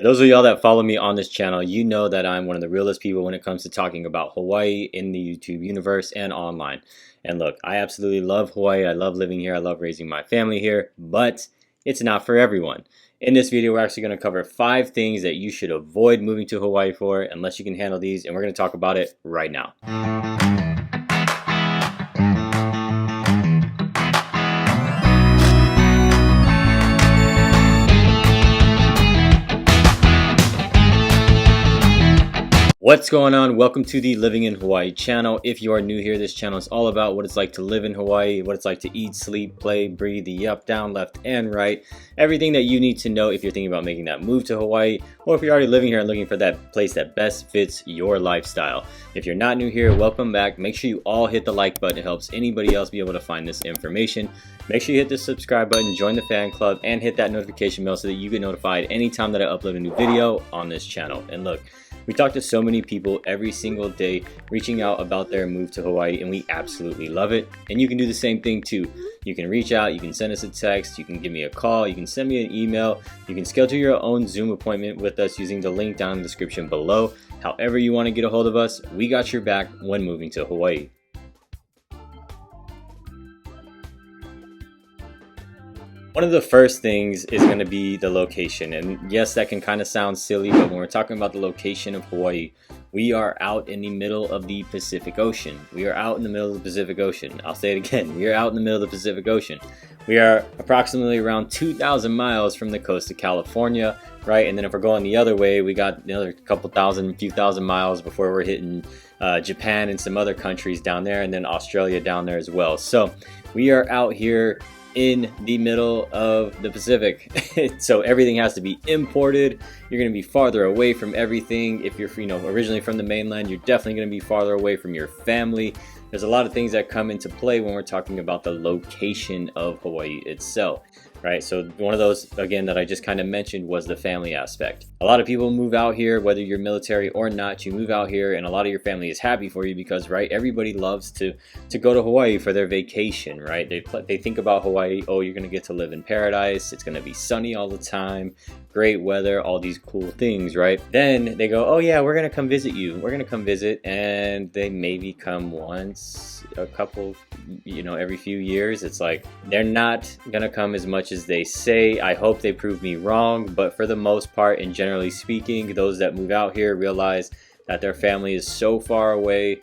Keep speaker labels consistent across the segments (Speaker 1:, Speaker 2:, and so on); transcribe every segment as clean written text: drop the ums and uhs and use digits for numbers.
Speaker 1: Those of y'all that follow me on this channel, you know that I'm one of the realest people when it comes to talking about Hawaii in the YouTube universe and online. And look, I absolutely love Hawaii. I love living here. I love raising my family here, but it's not for everyone. In this video, we're actually going to cover 5 things that you should avoid moving to Hawaii for unless you can handle these, and we're going to talk about it right now. What's going on? Welcome to the Living in Hawaii channel. If you are new here, this channel is all about what it's like to live in Hawaii, what it's like to eat, sleep, play, breathe, the up, down, left, and right. Everything that you need to know if you're thinking about making that move to Hawaii, or if you're already living here and looking for that place that best fits your lifestyle. If you're not new here, welcome back. Make sure you all hit the like button. It helps anybody else be able to find this information. Make sure you hit the subscribe button, join the fan club, and hit that notification bell so that you get notified anytime that I upload a new video on this channel. And look, we talk to so many people every single day reaching out about their move to Hawaii, and we absolutely love it. And you can do the same thing too. You can reach out, you can send us a text, you can give me a call, you can send me an email, you can schedule your own Zoom appointment with us using the link down in the description below. However you want to get a hold of us, we got your back when moving to Hawaii. One of the first things is going to be the location, and yes, that can kind of sound silly, but when we're talking about the location of Hawaii, we are out in the middle of the Pacific Ocean. We are out in the middle of the Pacific Ocean. I'll say it again, we are out in the middle of the Pacific Ocean. We are approximately around 2,000 miles from the coast of California, right? And then if we're going the other way, we got another few thousand miles before we're hitting Japan and some other countries down there, and then Australia down there as well. So we are out here in the middle of the Pacific. So everything has to be imported. You're going to be farther away from everything. If you're originally from the mainland, you're definitely going to be farther away from your family. There's a lot of things that come into play when we're talking about the location of Hawaii itself, right? So one of those, again, that I just kind of mentioned was the family aspect. A lot of people move out here, whether you're military or not, you move out here and a lot of your family is happy for you because, right, everybody loves to go to Hawaii for their vacation, right? They think about Hawaii, oh, you're going to get to live in paradise. It's going to be sunny all the time, great weather, all these cool things, right? Then they go, oh yeah, we're going to come visit you. We're going to come visit, and they maybe come once, a couple, every few years. It's like they're not going to come as much as they say. I hope they prove me wrong, but for the most part, and generally speaking, those that move out here realize that their family is so far away.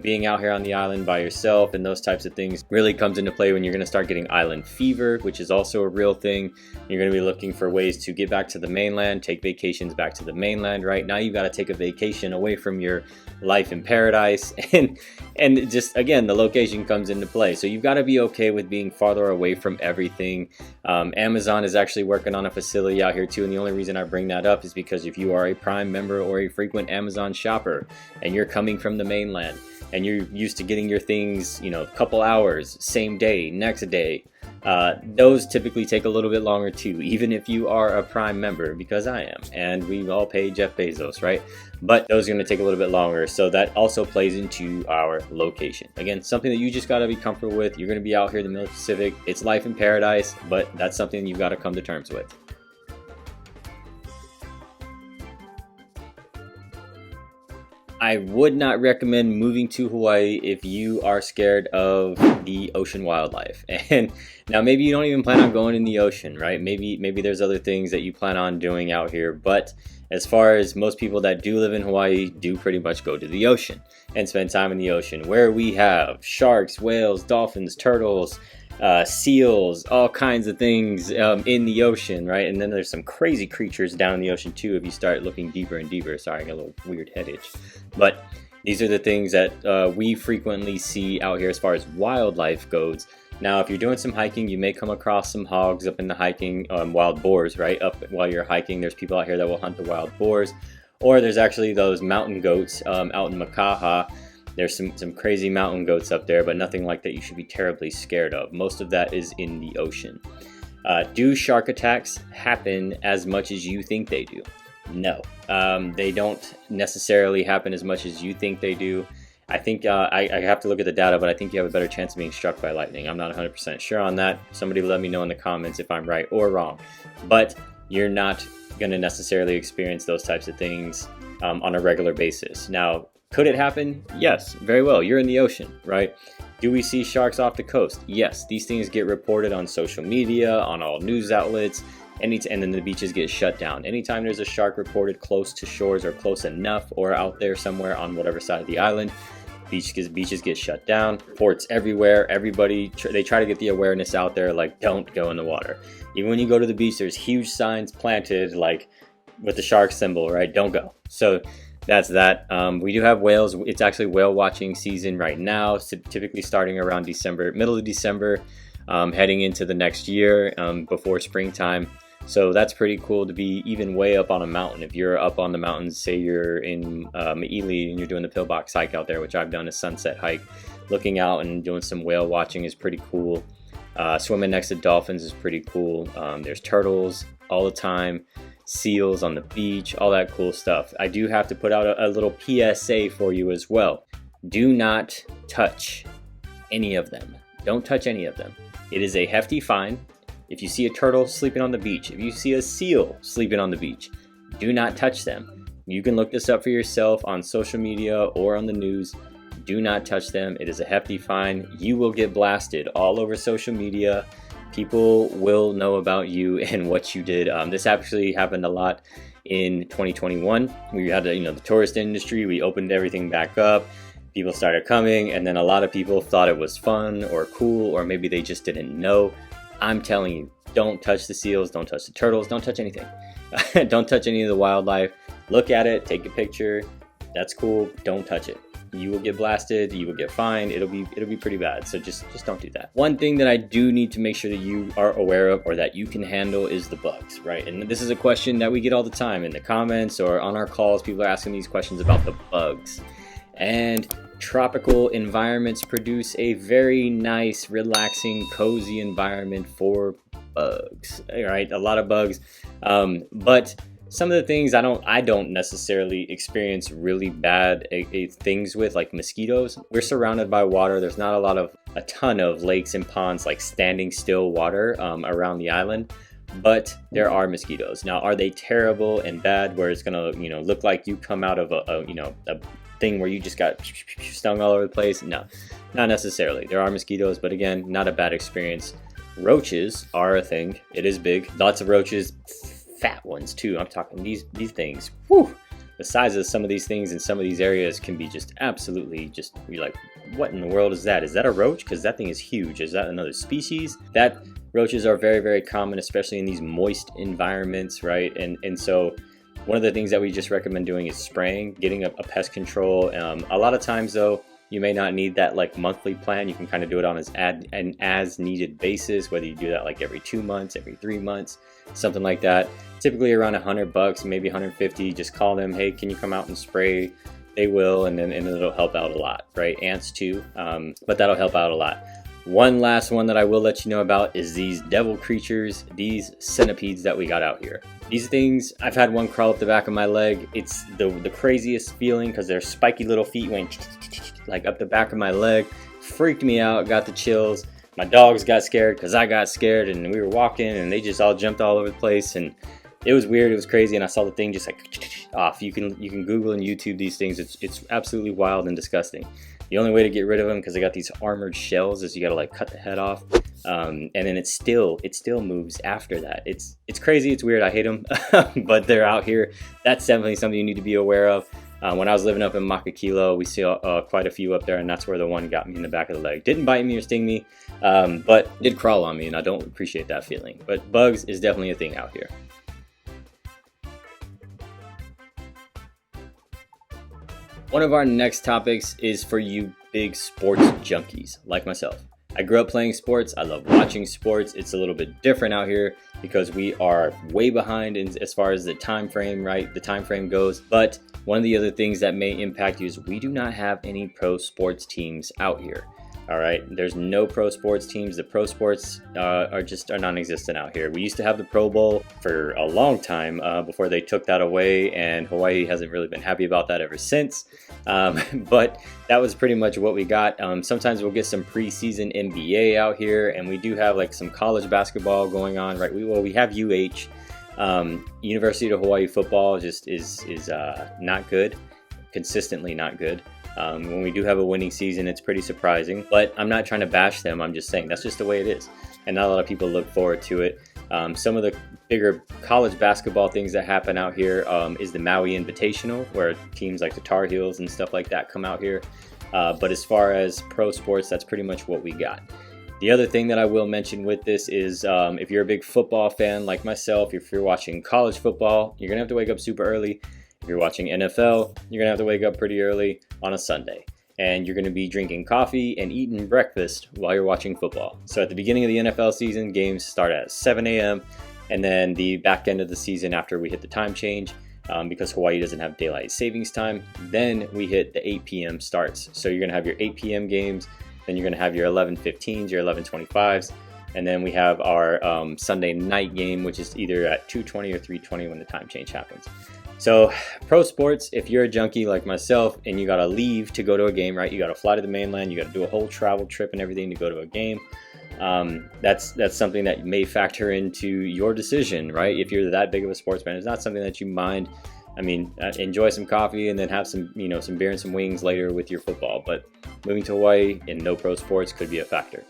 Speaker 1: Being out here on the island by yourself and those types of things really comes into play when you're going to start getting island fever, which is also a real thing. You're going to be looking for ways to get back to the mainland, take vacations back to the mainland, right? Now you've got to take a vacation away from your life in paradise, and just, again, the location comes into play. So you've got to be okay with being farther away from everything. Amazon is actually working on a facility out here too, and the only reason I bring that up is because if you are a Prime member or a frequent Amazon shopper and you're coming from the mainland and you're used to getting your things, a couple hours, same day, next day, those typically take a little bit longer too, even if you are a Prime member, because I am, and we all pay Jeff Bezos, right? But those are going to take a little bit longer, so that also plays into our location. Again, something that you just got to be comfortable with. You're going to be out here in the middle of the Pacific. It's life in paradise, but that's something you've got to come to terms with. I would not recommend moving to Hawaii if you are scared of the ocean wildlife. And now maybe you don't even plan on going in the ocean, right? Maybe there's other things that you plan on doing out here. But as far as most people that do live in Hawaii do pretty much go to the ocean and spend time in the ocean, where we have sharks, whales, dolphins, turtles, seals, all kinds of things in the ocean, right? And then there's some crazy creatures down in the ocean too if you start looking deeper and deeper. Sorry, I got a little weird head itch. But these are the things that we frequently see out here as far as wildlife goes. Now, if you're doing some hiking, you may come across some hogs up in the hiking, wild boars, right? Up while you're hiking, there's people out here that will hunt the wild boars. Or there's actually those mountain goats out in Makaha. There's some crazy mountain goats up there, but nothing like that you should be terribly scared of. Most of that is in the ocean. Do shark attacks happen as much as you think they do? No, they don't necessarily happen as much as you think they do. I think I have to look at the data, but I think you have a better chance of being struck by lightning. I'm not 100% sure on that. Somebody let me know in the comments if I'm right or wrong. But you're not going to necessarily experience those types of things on a regular basis. Now, could it happen? Yes, very well. You're in the ocean, right? Do we see sharks off the coast? Yes, these things get reported on social media, on all news outlets, and then the beaches get shut down. Anytime there's a shark reported close to shores or close enough or out there somewhere on whatever side of the island, beaches get shut down. Ports everywhere. Everybody, they try to get the awareness out there, like, don't go in the water. Even when you go to the beach, there's huge signs planted, like with the shark symbol, right? Don't go. So that's that. We do have whales. It's actually whale watching season right now, typically starting around December, middle of December, heading into the next year, before springtime. So that's pretty cool to be even way up on a mountain. If you're up on the mountains, say you're in Ely and you're doing the pillbox hike out there, which I've done, a sunset hike, looking out and doing some whale watching is pretty cool. Swimming next to dolphins is pretty cool. There's turtles all the time, seals on the beach, all that cool stuff. I do have to put out a little PSA for you as well. Do not touch any of them. Don't touch any of them. It is a hefty fine. If you see a turtle sleeping on the beach, if you see a seal sleeping on the beach, do not touch them. You can look this up for yourself on social media or on the news. Do not touch them. It is a hefty fine. You will get blasted all over social media. People will know about you and what you did. This actually happened a lot in 2021. We had the tourist industry. We opened everything back up. People started coming, and then a lot of people thought it was fun or cool, or maybe they just didn't know. I'm telling you, don't touch the seals, don't touch the turtles, don't touch anything. Don't touch any of the wildlife. Look at it, take a picture. That's cool. Don't touch it. You will get blasted, you will get fined. It'll be pretty bad. So just don't do that. One thing that I do need to make sure that you are aware of or that you can handle is the bugs, right? And this is a question that we get all the time in the comments or on our calls. People are asking these questions about the bugs. And tropical environments produce a very nice, relaxing, cozy environment for bugs, right? A lot of bugs, but some of the things I don't necessarily experience really bad things with, like mosquitoes. We're surrounded by water. There's not a ton of lakes and ponds, like standing still water around the island, but there are mosquitoes. Now, are they terrible and bad where it's gonna look like you come out of a thing where you just got stung all over the place? No, not necessarily. There are mosquitoes, but again, not a bad experience. Roaches are a thing. It is big. Lots of roaches, fat ones too. I'm talking these things. Whew. The size of some of these things in some of these areas can be just absolutely you're like, what in the world is that? Is that a roach? Because that thing is huge. Is that another species? That roaches are very, very common, especially in these moist environments, right? And so one of the things that we just recommend doing is spraying, getting a pest control. A lot of times though, you may not need that like monthly plan. You can kind of do it on an as needed basis, whether you do that like every 2 months, every 3 months, something like that. Typically around $100, maybe 150. Just call them, hey, can you come out and spray? They will, and it'll help out a lot, right? Ants too, but that'll help out a lot. One last one that I will let you know about is these devil creatures, these centipedes that we got out here. These things, I've had one crawl up the back of my leg. It's the craziest feeling because their spiky little feet went like up the back of my leg. Freaked me out, got the chills. My dogs got scared because I got scared, and we were walking and they just all jumped all over the place, and it was weird, it was crazy, and I saw the thing just like off. You can Google and YouTube these things. It's absolutely wild and disgusting. The only way to get rid of them, because they got these armored shells, is you gotta like cut the head off, and then it still moves after that. It's crazy, it's weird, I hate them, but they're out here. That's definitely something you need to be aware of. When I was living up in Makakilo, we saw quite a few up there, and that's where the one got me in the back of the leg. Didn't bite me or sting me, but did crawl on me, and I don't appreciate that feeling. But bugs is definitely a thing out here. One of our next topics is for you big sports junkies like myself. I grew up playing sports. I love watching sports. It's a little bit different out here because we are way behind as far as the time frame, right? The time frame goes. But one of the other things that may impact you is we do not have any pro sports teams out here. All right, there's no pro sports teams. The pro sports are non-existent out here. We used to have the Pro Bowl for a long time before they took that away, and Hawaii hasn't really been happy about that ever since. But that was pretty much what we got. Sometimes we'll get some preseason NBA out here, and we do have like some college basketball going on, right? We have UH. University of Hawaii football just is not good, consistently not good. When we do have a winning season, it's pretty surprising, but I'm not trying to bash them. I'm just saying that's just the way it is, and not a lot of people look forward to it. Some of the bigger college basketball things that happen out here is the Maui Invitational, where teams like the Tar Heels and stuff like that come out here. But as far as pro sports, that's pretty much what we got. The other thing that I will mention with this is if you're a big football fan like myself, if you're watching college football, you're going to have to wake up super early. If you're watching NFL, you're going to have to wake up pretty early on a Sunday. And you're going to be drinking coffee and eating breakfast while you're watching football. So at the beginning of the NFL season, games start at 7 a.m. And then the back end of the season after we hit the time change, because Hawaii doesn't have daylight savings time, then we hit the 8 p.m. starts. So you're going to have your 8 p.m. games, then you're going to have your 11:15s, your 11:25s, and then we have our Sunday night game, which is either at 2:20 or 3:20 when the time change happens. So pro sports, if you're a junkie like myself and you gotta leave to go to a game, right? You gotta fly to the mainland, you gotta do a whole travel trip and everything to go to a game. That's something that may factor into your decision, right? If you're that big of a sports fan, it's not something that you mind. I mean, enjoy some coffee and then have some, some beer and some wings later with your football. But moving to Hawaii and no pro sports could be a factor.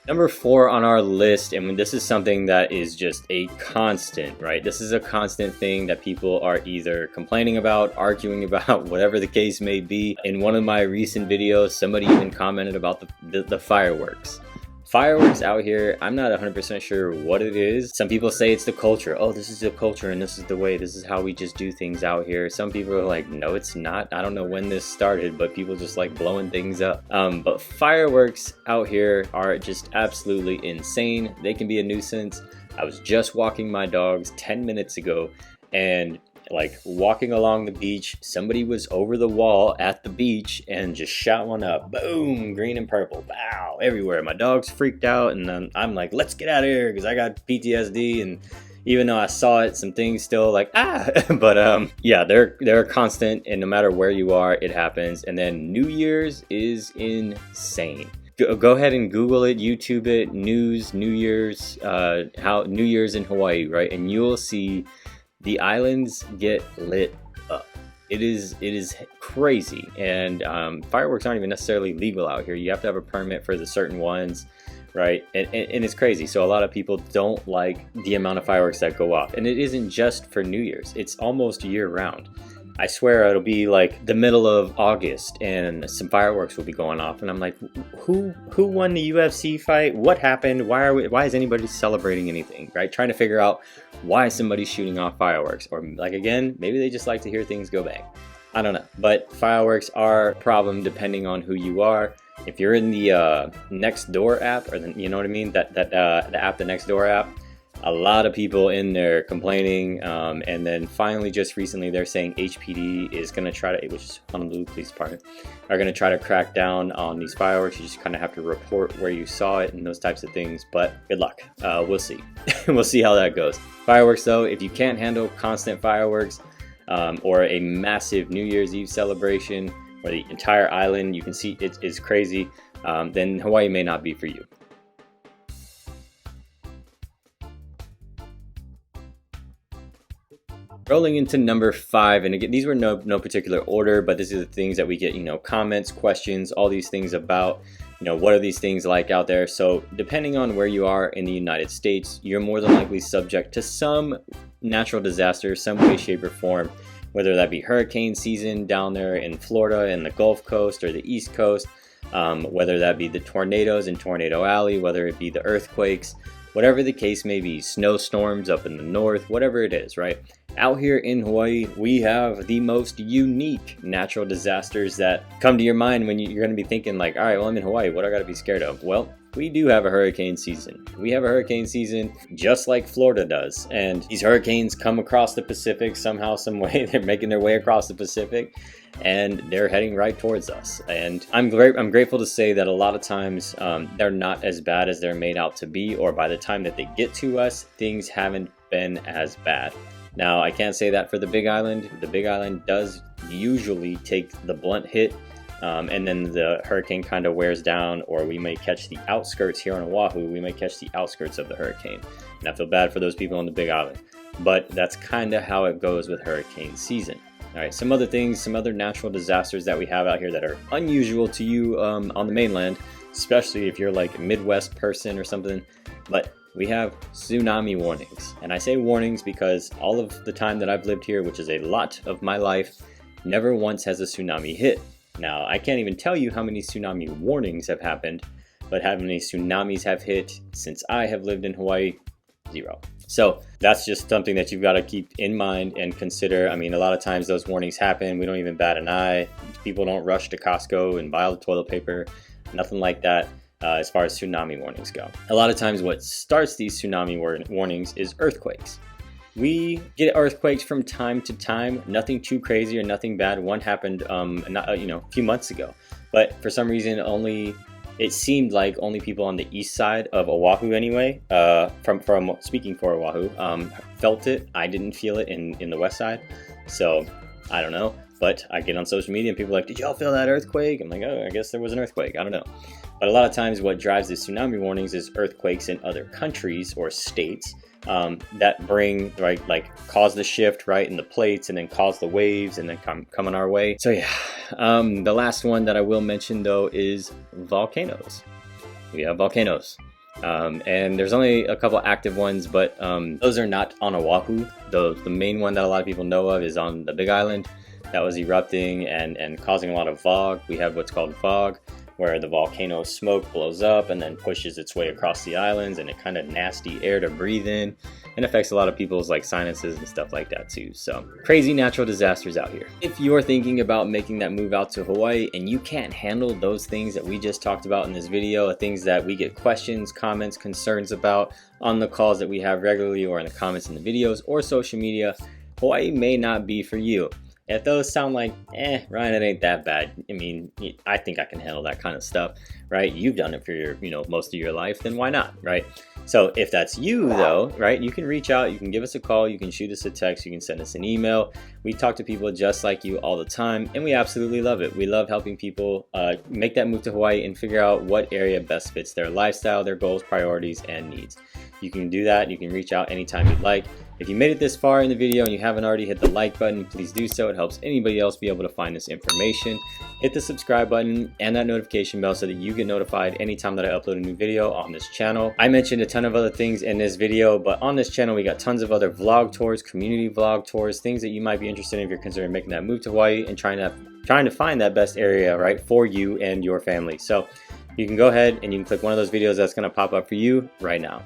Speaker 1: Number 4 on our list, and this is something that is just a constant, right? This is a constant thing that people are either complaining about, arguing about, whatever the case may be. In one of my recent videos, somebody even commented about the fireworks. Fireworks out here, I'm not 100% sure what it is. Some people say it's the culture. Oh, this is the culture and this is the way, this is how we just do things out here. Some people are like, no, it's not. I don't know when this started, but people just like blowing things up. But fireworks out here are just absolutely insane. They can be a nuisance. I was just walking my dogs 10 minutes ago, and like walking along the beach, somebody was over the wall at the beach and just shot one up. Boom, green and purple, wow, everywhere. My dog's freaked out, and then I'm like, let's get out of here because I got PTSD. And even though I saw it, some things still like but yeah, they're constant, and no matter where you are, it happens. And then New Year's is insane. Go ahead and Google it, YouTube it, New Year's, how New Year's in Hawaii, right? And you'll see the islands get lit up. It is crazy, and fireworks aren't even necessarily legal out here. You have to have a permit for the certain ones, right? And it's crazy. So a lot of people don't like the amount of fireworks that go off, and it isn't just for New Year's. It's almost year round. I swear it'll be like the middle of August and some fireworks will be going off, and I'm like, who won the UFC fight? What happened? Why is anybody celebrating anything, right? Trying to figure out why somebody's shooting off fireworks, or like, again, maybe they just like to hear things go bang. I don't know, but fireworks are a problem depending on who you are. If you're in the Nextdoor app, or you know what I mean, the app, the Nextdoor app, a lot of people in there complaining, and then finally just recently they're saying HPD is going to try to, which is Honolulu Police Department, are going to try to crack down on these fireworks. You just kind of have to report where you saw it and those types of things, but good luck. We'll see. We'll see how that goes. Fireworks though, if you can't handle constant fireworks, or a massive New Year's Eve celebration where the entire island, you can see it is crazy, then Hawaii may not be for you. Rolling into number 5, and again, these were no particular order, but this is the things that we get, comments, questions, all these things about, what are these things like out there? So depending on where you are in the United States, you're more than likely subject to some natural disaster, some way, shape, or form, whether that be hurricane season down there in Florida and the Gulf Coast or the East Coast, whether that be the tornadoes in Tornado Alley, whether it be the earthquakes, whatever the case may be, snowstorms up in the north, whatever it is, right? Out here in Hawaii, we have the most unique natural disasters that come to your mind when you're going to be thinking like, all right, well, I'm in Hawaii, what do I got to be scared of? Well, we do have a hurricane season. We have a hurricane season just like Florida does. And these hurricanes come across the Pacific somehow, some way. They're making their way across the Pacific, and they're heading right towards us. And I'm grateful to say that a lot of times they're not as bad as they're made out to be, or by the time that they get to us, things haven't been as bad. Now, I can't say that for the Big Island. The Big Island does usually take the blunt hit and then the hurricane kind of wears down, or we may catch the outskirts here on Oahu. We may catch the outskirts of the hurricane, and I feel bad for those people on the Big Island, but that's kind of how it goes with hurricane season. All right, some other things, some other natural disasters that we have out here that are unusual to you on the mainland, especially if you're like a Midwest person or something, but we have tsunami warnings. And I say warnings because all of the time that I've lived here, which is a lot of my life, never once has a tsunami hit. Now, I can't even tell you how many tsunami warnings have happened, but how many tsunamis have hit since I have lived in Hawaii? 0. So that's just something that you've got to keep in mind and consider. I mean, a lot of times those warnings happen. We don't even bat an eye. People don't rush to Costco and buy all the toilet paper. Nothing like that as far as tsunami warnings go. A lot of times what starts these tsunami warnings is earthquakes. We get earthquakes from time to time. Nothing too crazy or nothing bad. One happened a few months ago. But for some reason it seemed like only people on the east side of Oahu anyway, from speaking for Oahu, felt it. I didn't feel it in the west side. So I don't know, but I get on social media and people are like, did y'all feel that earthquake? I'm like, oh, I guess there was an earthquake. I don't know. But a lot of times what drives the tsunami warnings is earthquakes in other countries or states that bring, right, like cause the shift, right, in the plates and then cause the waves and then come on our way. So yeah, the last one that I will mention though is volcanoes. We have volcanoes. And there's only a couple active ones, but those are not on Oahu. The main one that a lot of people know of is on the Big Island that was erupting and causing a lot of fog. We have what's called fog, where the volcano smoke blows up and then pushes its way across the islands, and it kind of nasty air to breathe in and affects a lot of people's like sinuses and stuff like that too. So crazy natural disasters out here. If you're thinking about making that move out to Hawaii and you can't handle those things that we just talked about in this video, things that we get questions, comments, concerns about on the calls that we have regularly or in the comments in the videos or social media, Hawaii may not be for you. If those sound like, Ryan, it ain't that bad. I mean, I think I can handle that kind of stuff, right? You've done it for your, most of your life, then why not, right? So if that's you though, right, you can reach out, you can give us a call, you can shoot us a text, you can send us an email. We talk to people just like you all the time, and we absolutely love it. We love helping people make that move to Hawaii and figure out what area best fits their lifestyle, their goals, priorities, and needs. You can do that. You can reach out anytime you'd like. If you made it this far in the video and you haven't already hit the like button, please do so. It helps anybody else be able to find this information. Hit the subscribe button and that notification bell so that you get notified anytime that I upload a new video on this channel. I mentioned a ton of other things in this video, but on this channel we got tons of other vlog tours, community vlog tours, things that you might be interested in if you're considering making that move to Hawaii and trying to find that best area, right, for you and your family. So you can go ahead and you can click one of those videos that's going to pop up for you right now.